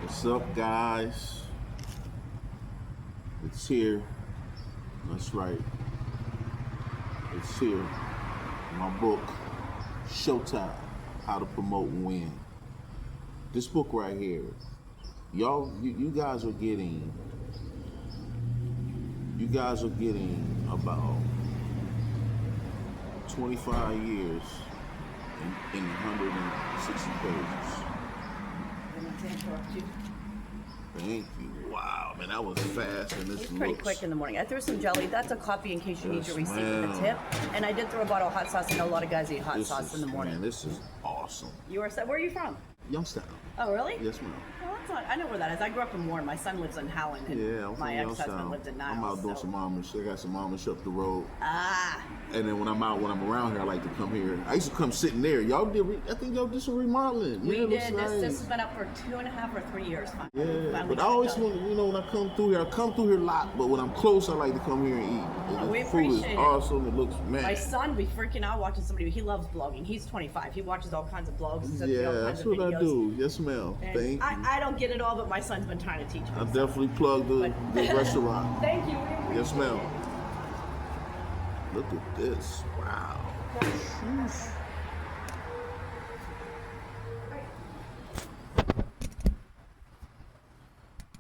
What's up, guys? It's here. That's right. It's here. My book, Showtime: How to Promote and Win. This book right here, y'all, you guys are getting. You guys are getting about 25 years in 160 pages. To interrupt you. Thank you. Wow, man, that was fast, and this It's pretty looks quick in the morning. I threw some jelly. That's a coffee in case you need Yes, your receipt ma'am. with a tip. And I did throw a bottle of hot sauce. I know a lot of guys eat hot This sauce in the morning. Man, this is awesome. You are where are you from? Youngstown. Oh, really? Yes, ma'am. Well, that's not, I know where that is. I grew up in Warren. My son lives in Howland. And Yeah, I'm from my ex-husband Youngstown. lived in Niles. I'm out doing some Amish. I got some Amish up the road. Ah. And then when I'm around here, I like to come here. I used to come sitting there. Y'all did. I think y'all did some remodeling. We it did. looks nice. This has been up for 2.5 or 3 years. Yeah, Finally but I got it always done. want, when I come through here, I come through here a lot. But when I'm close, I like to come here and eat. Oh, we the food is appreciate it. awesome. It looks, man. My son be freaking out watching somebody. He loves blogging. He's 25. He watches all kinds of blogs. And Yeah, all kinds that's of what videos. I do. Yes, ma'am. And Thank you. I don't get it all, but my son's been trying to teach me. I definitely plug the restaurant. Thank you. We appreciate Yes, ma'am. it. Look at this. Wow. Sheesh.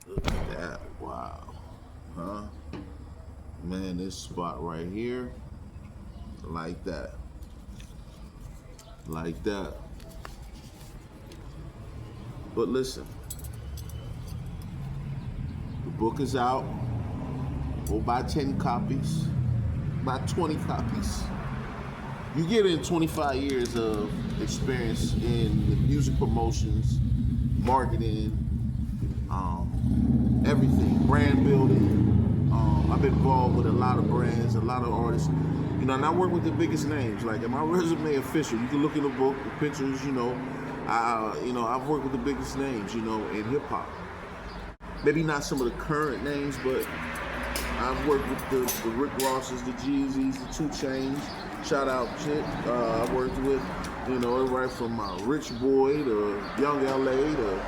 Look at that. Wow. Huh? Man, this spot right here. Like that. Like that. But listen. The book is out. Go buy 10 copies. Buy 20 copies. You get in 25 years of experience in the music promotions, marketing, everything, brand building. I've been involved with a lot of brands, a lot of artists. And I work with the biggest names. Like in my resume official, you can look in the book, the pictures. I've worked with the biggest names, in hip hop. Maybe not some of the current names, but I've worked with the Rick Rosses, the Jeezys, the 2 Chainz. Shout out Chick. I worked with, everybody from Rich Boy to Young LA to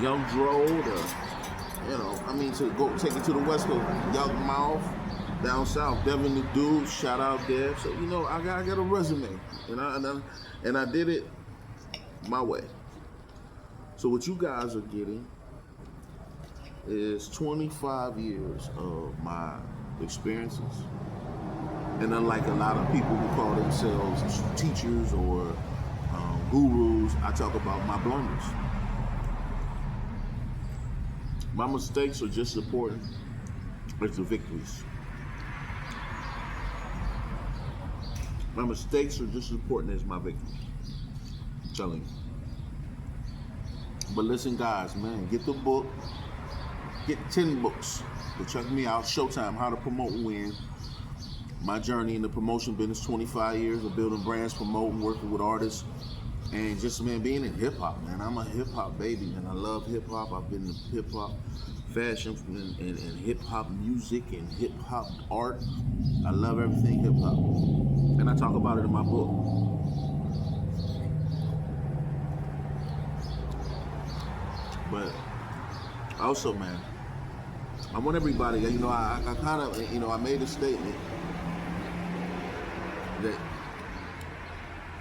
Young Dro to, to go take it to the West Coast. Young Mouth, down south, Devin the Dude. Shout out Dev. So I got a resume, and I did it my way. So what you guys are getting is 25 years of my experiences. And unlike a lot of people who call themselves teachers or gurus, I talk about my blunders. My mistakes are just as important as the victories. My mistakes are just as important as my victories. I'm telling you. But listen, guys, man, get the book. Get 10 books to check me out. Showtime: How to Promote and Win. My journey in the promotion business, 25 years of building brands, promoting, working with artists, and just, man, being in hip hop, man. I'm a hip hop baby, man. I love hip hop. I've been in hip hop fashion and hip hop music and hip hop art. I love everything hip hop. And I talk about it in my book. But also, man, I want everybody, I kind of, I made a statement that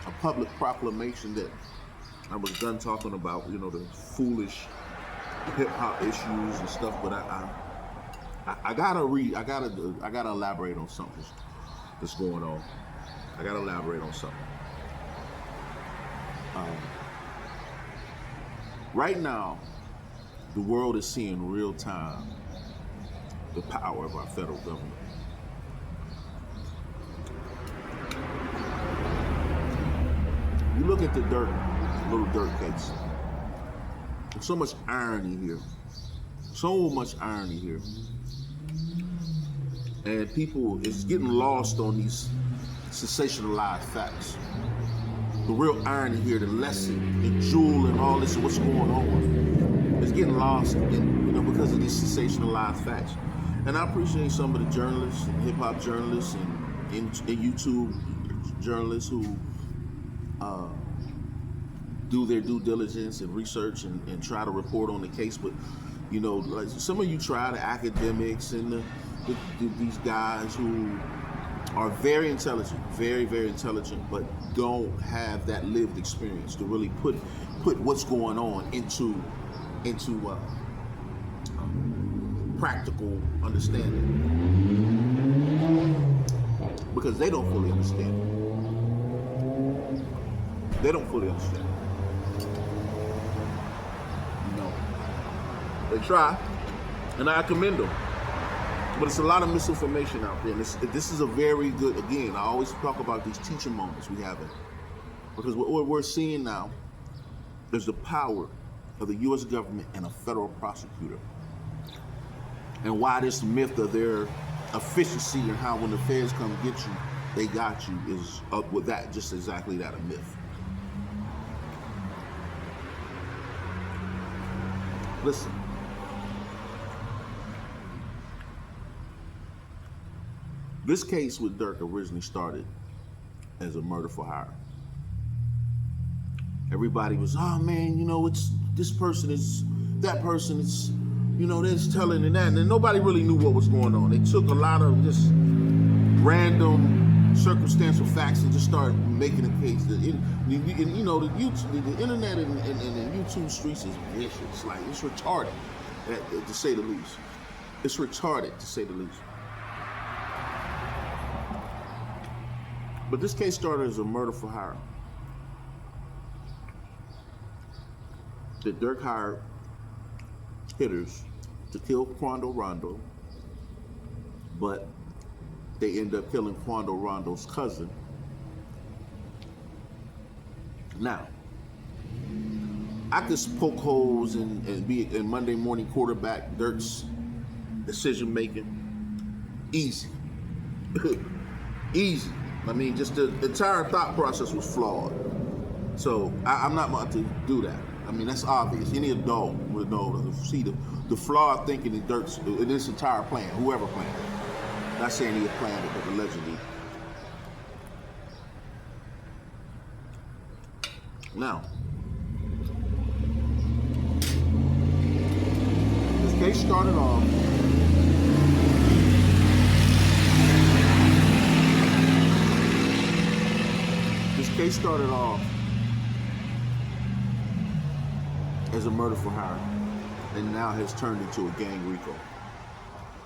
a public proclamation that I was done talking about, the foolish hip hop issues and stuff, but I gotta elaborate on something that's going on. I gotta elaborate on something. Right now, the world is seeing real time the power of our federal government. You look at the Lil Durk case. There's so much irony here. So much irony here. And people is getting lost on these sensationalized facts. The real irony here, the lesson, the jewel and all this and what's going on. It's getting lost because of these sensationalized facts. And I appreciate some of the journalists, and hip hop journalists and YouTube journalists who do their due diligence and research and try to report on the case. But you know, like some of you try, the academics and these guys who are very intelligent, very, very intelligent, but don't have that lived experience to really put what's going on into practical understanding, because they don't fully understand it. They don't fully understand it. No. They try, and I commend them. But it's a lot of misinformation out there. And this is a very good, again, I always talk about these teaching moments we have. Because what we're seeing now is the power of the U.S. government and a federal prosecutor. And why this myth of their efficiency and how when the feds come get you, they got you, is up with that, just exactly that, a myth. Listen. This case with Dirk originally started as a murder for hire. Everybody was, oh man, you know, it's this person is, that person is, you know, this telling and that. And then nobody really knew what was going on. They took a lot of just random circumstantial facts and just started making a case. The internet and the YouTube streets is vicious. Like, it's retarded, to say the least. It's retarded, to say the least. But this case started as a murder for hire. That Dirk hired hitters to kill Quando Rondo, but they end up killing Quando Rondo's cousin. Now, I could poke holes and be in Monday morning quarterback Dirk's decision making. Easy. Easy. I mean, just the entire thought process was flawed. So I'm not about to do that. I mean, that's obvious. Any adult would know to see the flawed thinking in Dirk's, in this entire plan, whoever planned it. Not saying he had planned it, but allegedly. Now, this case started off as a murder for hire, and now has turned into a gang RICO.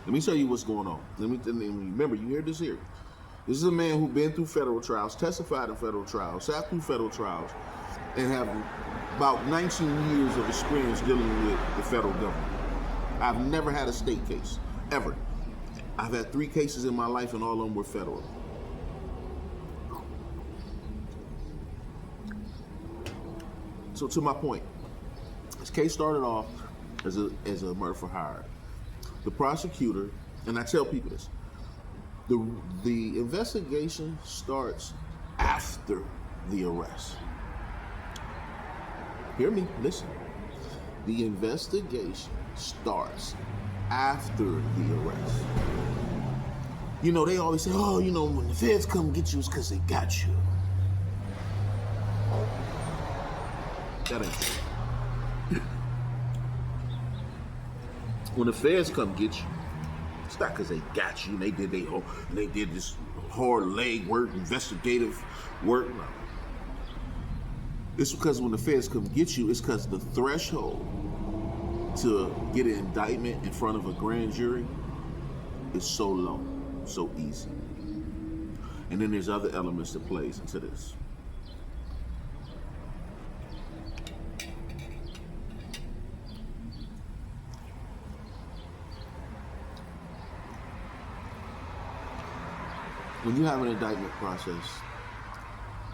Let me tell you what's going on. Remember, you hear this here. This is a man who's been through federal trials, testified in federal trials, sat through federal trials, and have about 19 years of experience dealing with the federal government. I've never had a state case, ever. I've had 3 cases in my life, and all of them were federal. So to my point, this case started off as a murder for hire. The prosecutor, and I tell people this, the investigation starts after the arrest. Hear me, listen. The investigation starts after the arrest. You know, they always say, oh, you know, when the feds come get you, it's because they got you. That ain't true. When the feds come get you, it's not because they got you and they did this hard leg work, investigative work. No. It's because when the feds come get you, it's because the threshold to get an indictment in front of a grand jury is so low, so easy. And then there's other elements that plays into this. When you have an indictment process,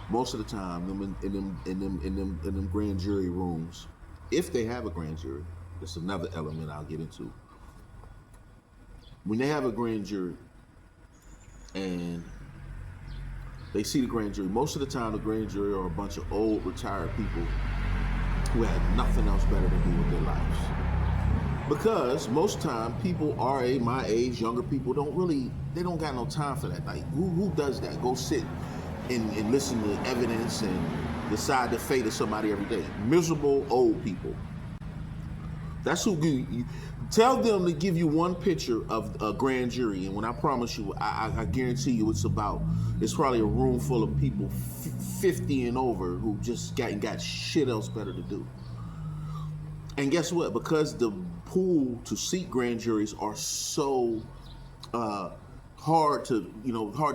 most of the time, in them grand jury rooms, if they have a grand jury, that's another element I'll get into. When they have a grand jury and they see the grand jury, most of the time the grand jury are a bunch of old retired people who had nothing else better to do with their lives. Because most time people my age, younger people they don't got no time for that. Like who does that? Go sit and listen to evidence and decide the fate of somebody every day. Miserable old people. That's who you tell them to give you one picture of a grand jury, and when I promise you, I guarantee you it's probably a room full of people 50 and over who just got shit else better to do. And guess what? Because the pool to seat grand juries are so hard to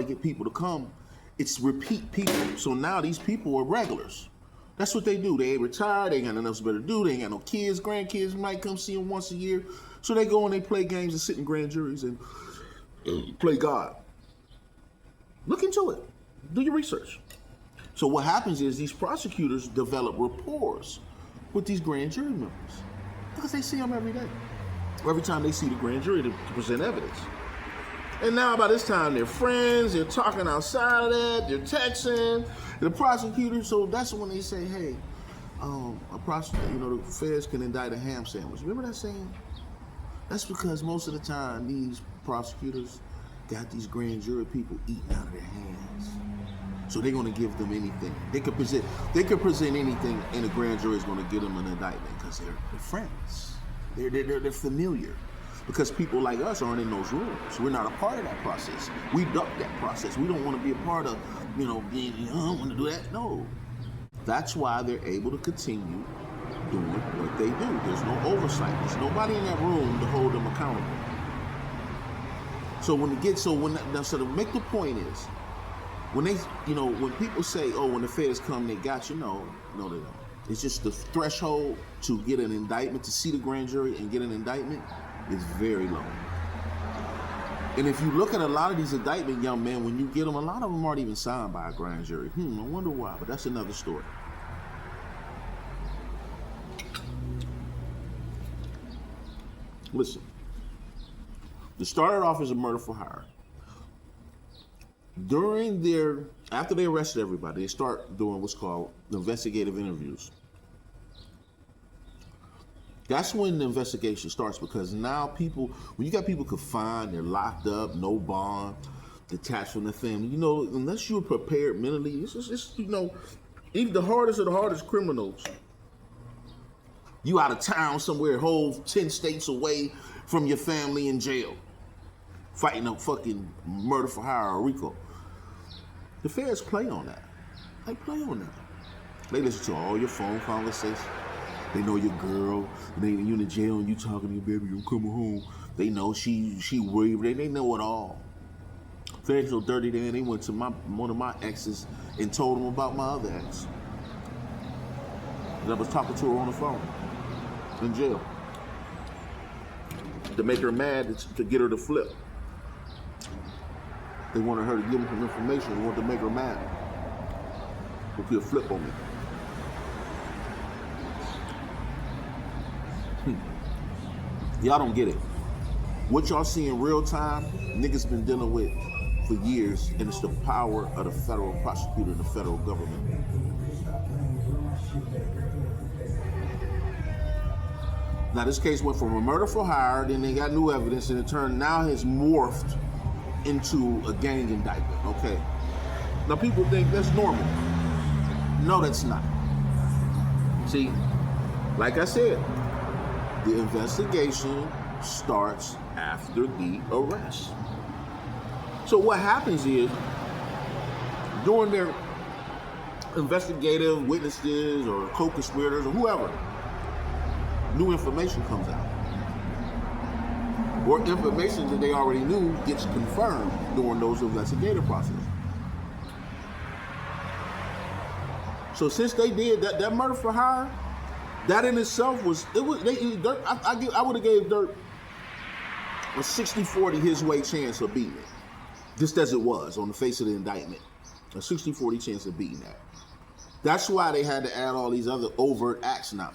get people to come, it's repeat people. So now these people are regulars. That's what they do. They ain't retired. They ain't got nothing else better to do. They ain't got no kids. Grandkids might come see them once a year. So they go and they play games and sit in grand juries and play God. Look into it. Do your research. So what happens is these prosecutors develop rapport with these grand jury members because they see them every day. Every time they see the grand jury to present evidence. And now by this time they're friends, they're talking outside of that, they're texting, the prosecutor, so that's when they say, hey, a prosecutor, the feds can indict a ham sandwich. Remember that saying? That's because most of the time these prosecutors got these grand jury people eating out of their hands. So they're gonna give them anything. They could present anything and the grand jury is gonna give them an indictment because they're friends. They're familiar. Because people like us aren't in those rooms. We're not a part of that process. We duck that process. We don't want to be a part of, being, I don't want to do that. No. That's why they're able to continue doing what they do. There's no oversight. There's nobody in that room to hold them accountable. So to make the point is, when they, when people say, oh, when the feds come, they got you. No, they don't. It's just the threshold to get an indictment, to see the grand jury and get an indictment is very low. And if you look at a lot of these indictment young men, when you get them, a lot of them aren't even signed by a grand jury. I wonder why, but that's another story. Listen, they started off as a murder for hire. After they arrested everybody, they start doing what's called investigative interviews. That's when the investigation starts, because now when you got people confined, they're locked up, no bond, detached from the family, unless you're prepared mentally, it's even the hardest of the hardest criminals, you out of town somewhere, whole 10 states away from your family in jail, fighting a fucking murder for hire or RICO. The feds play on that. They play on that. They listen to all your phone conversations. They know your girl, and you in the jail and you talking to your baby, you coming home. They know she worried, they know it all. They're so dirty then they went to one of my exes and told them about my other ex. And I was talking to her on the phone in jail to make her mad, to get her to flip. They wanted her to give them some information. They wanted to make her mad. So she'll flip on me. Y'all don't get it. What y'all see in real time, niggas been dealing with for years, and it's the power of the federal prosecutor and the federal government. Now this case went from a murder for hire, then they got new evidence, and it now has morphed into a gang indictment, okay? Now people think that's normal. No, that's not. See, like I said, the investigation starts after the arrest. So what happens is, during their investigative witnesses or co-conspirators or whoever, new information comes out. Or information that they already knew gets confirmed during those investigative processes. So since they did that murder for hire, that in itself Dirk, I would have gave Dirk a 60-40 his way chance of beating it. Just as it was on the face of the indictment. A 60-40 chance of beating that. That's why they had to add all these other overt acts now.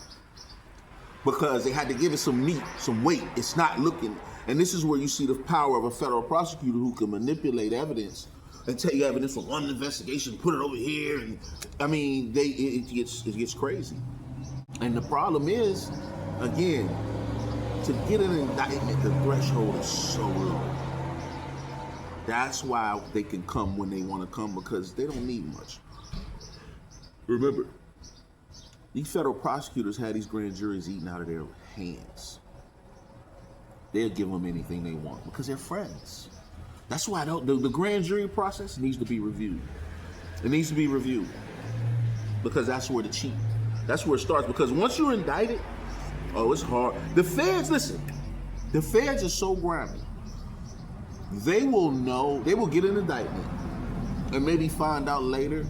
Because they had to give it some meat, some weight. It's not looking, and this is where you see the power of a federal prosecutor who can manipulate evidence and take evidence from one investigation, put it over here, and I mean, it gets crazy. And the problem is, again, to get an indictment, the threshold is so low. That's why they can come when they want to come, because they don't need much. Remember, these federal prosecutors had these grand juries eating out of their hands. They'll give them anything they want because they're friends. That's why the grand jury process needs to be reviewed. It needs to be reviewed because that's where that's where it starts. Because once you're indicted, oh, it's hard. The feds, listen, the feds are so grimy. They will get an indictment and maybe find out later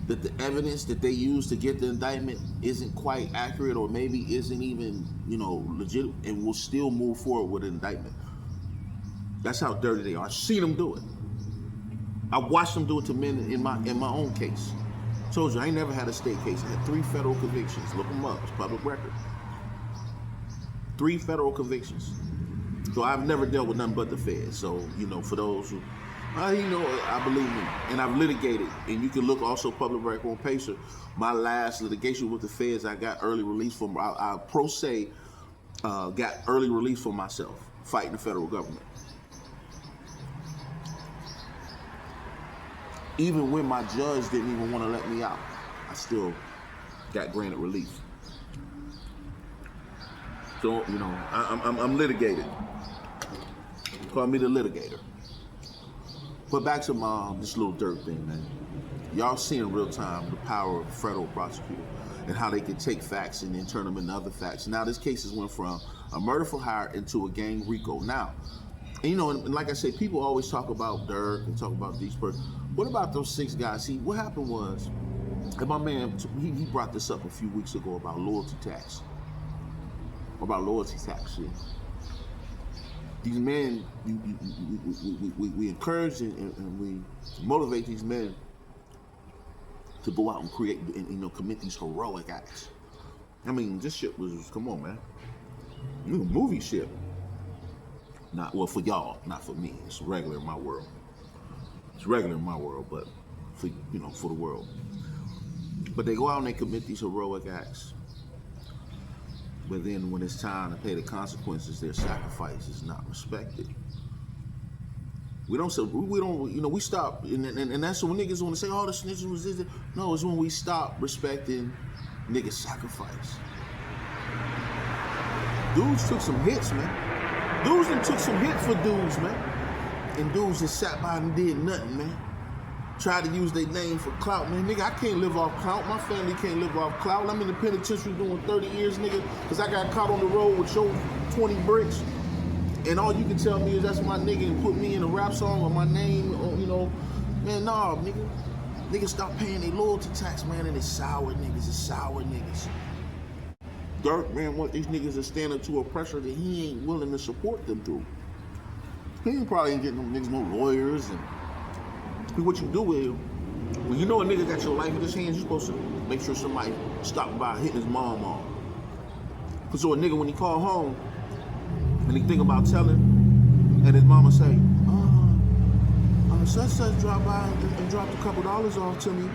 that the evidence that they use to get the indictment isn't quite accurate or maybe isn't even, legit, and will still move forward with an indictment. That's how dirty they are. I've seen them do it. I watched them do it to men in my own case. Told you, I ain't never had a state case. I had 3 federal convictions. Look them up. It's public record. 3 federal convictions. So I've never dealt with nothing but the feds. So, for those who, I believe me. And I've litigated. And you can look also public record on Pacer. My last litigation with the feds, I got early release from, I pro se got early release for myself, fighting the federal government. Even when my judge didn't even want to let me out, I still got granted relief. So, I'm litigated. Call me the litigator. But back to this Lil Durk thing, man. Y'all see in real time the power of a federal prosecutor and how they can take facts and then turn them into other facts. Now, this case has went from a murder for hire into a gang RICO. Now, and like I say, people always talk about Dirk and talk about these persons. What about those 6 guys? See, what happened was, and my man, he brought this up a few weeks ago about loyalty tax. Yeah. These men, we encourage and we motivate these men to go out and create and commit these heroic acts. I mean, this shit was, come on, man. Movie shit. Well, for y'all, not for me. It's regular in my world. But for the world. But they go out and they commit these heroic acts. But then when it's time to pay the consequences, their sacrifice is not respected. We stop, and that's when niggas want to say, oh, the snitching was this. No, it's when we stop respecting niggas' sacrifice. Dudes took some hits, man. Dudes done took some hits for dudes, man. And dudes just sat by and did nothing, man. Tried to use their name for clout, man. Nigga, I can't live off clout. My family can't live off clout. I'm in the penitentiary doing 30 years, nigga, because I got caught on the road with your 20 bricks. And all you can tell me is that's my nigga and put me in a rap song or my name, or, man, nah, nigga. Niggas stop paying their loyalty tax, man, and it's sour niggas. Dirk, man, what these niggas are standing to a pressure that he ain't willing to support them through. He probably ain't getting them niggas no lawyers. And what you do is, when you know a nigga got your life in his hands, you're supposed to make sure somebody stop by hitting his mom off. Cause so a nigga, when he call home and he think about telling, and his mama say, such dropped by and dropped a couple dollars off to me.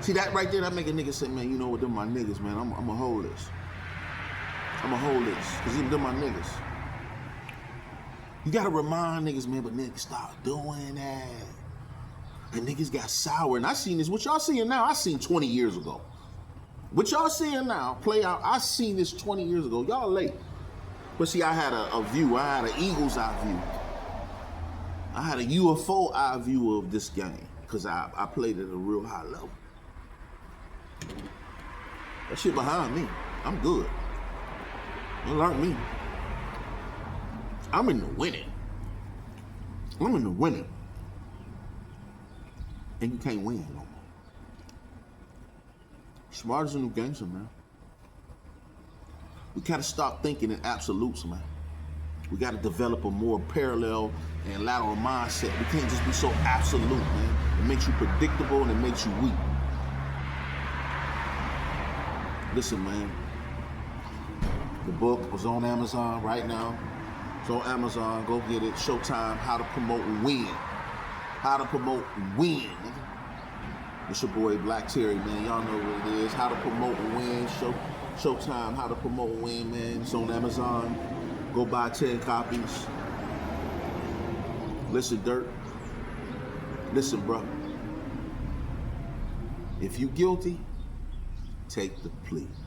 See that right there, that make a nigga say, man, you know what, them my niggas, man. I'ma hold this. Cause them my niggas. You gotta remind niggas, man, but niggas stop doing that. And niggas got sour. And I seen this. What y'all seeing now, I seen 20 years ago. What y'all seeing now play out, I seen this 20 years ago. Y'all late. But see, I had a view. I had an eagle's eye view. I had a UFO eye view of this game. Because I played at a real high level. That shit behind me. I'm good. You learn me. I'm in the winning. And you can't win no more. Smart as a new gangster, man. We gotta stop thinking in absolutes, man. We gotta develop a more parallel and lateral mindset. We can't just be so absolute, man. It makes you predictable and it makes you weak. Listen, man. The book was on Amazon right now. It's on Amazon. Go get it. Showtime. How to Promote Win. How to Promote Win. It's your boy Black Terry, man. Y'all know what it is. How to Promote Win. Showtime. How to Promote Win, man. It's on Amazon. Go buy 10 copies. Listen, Dirk. Listen, bro. If you guilty, take the plea.